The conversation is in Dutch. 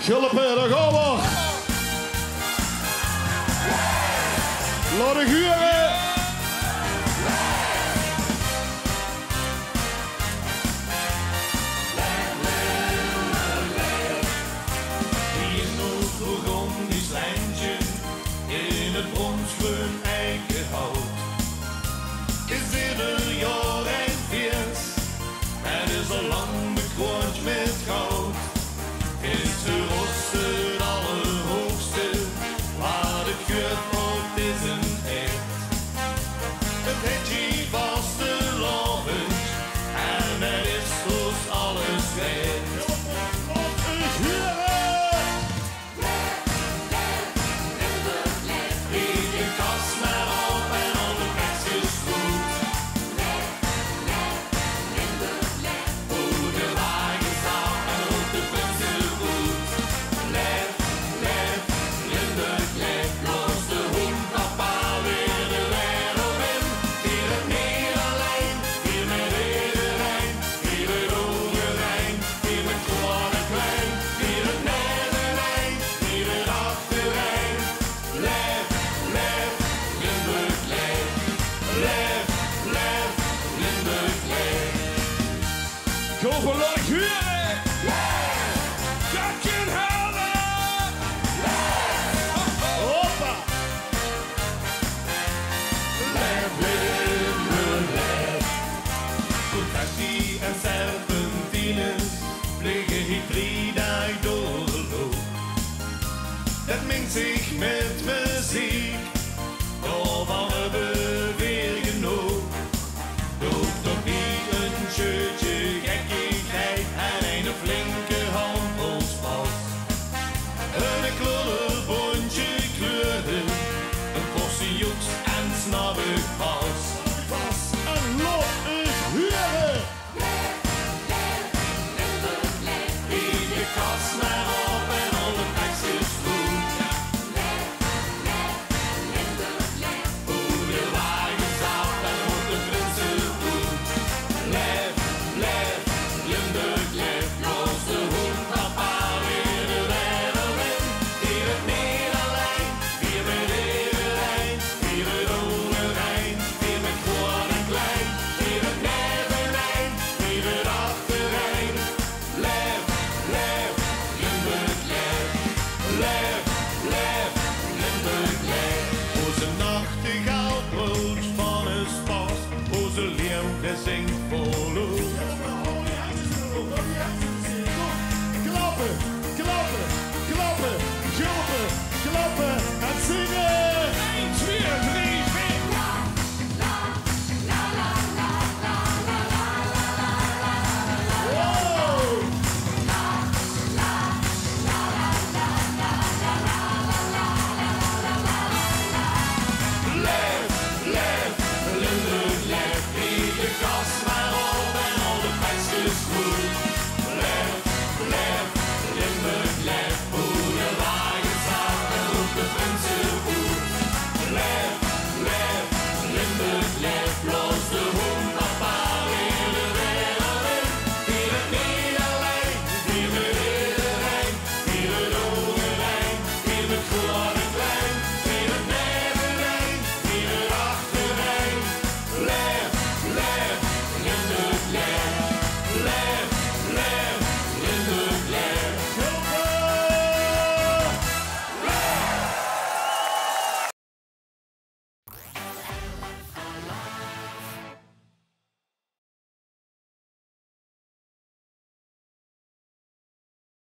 Gulpen, daar gaan we. Laat ik huren. In het bronsgroen eikenhout is ieder jaar een feest en is al lang bekroond met goud. Is de roste het allerhoogste, waar het geurt op is een echt. Het hetje was de lovend en het is dus alles recht. Go for like here! Back in halen! Hoppa! Lef, Limburg, lef. Confetti en serpentines vliegen hier 3 dagen door de loop. Dat mengt zich met muziek, daarvan hebben we weer genoeg. Doe toch niet een shirtje gekkigheid en een flinke hand ons vast. Een kleurenbondje kleuren, een portie joeks en snabbig pas. En lot is huren! Eet je kast maar op en al de tekstjes goed. Hoe de wagen staat en hoe de prinsen goed. Lef, lef, Limburg, lef, los de hond, papa weer de wereld in. Hier het Nederlijn, hier met Nederlijn, hier het Hongerijn, hier met groot en klein, hier het Nevenijn, hier het Achterrijn. Lef, lef, Limburg, lef, lef, lef, Limburg, lef. Onze nachtegaal brood van een spas, onze leeuw die zingt volop. Klappen, klappen, klappen, jumpen, klappen en zingen!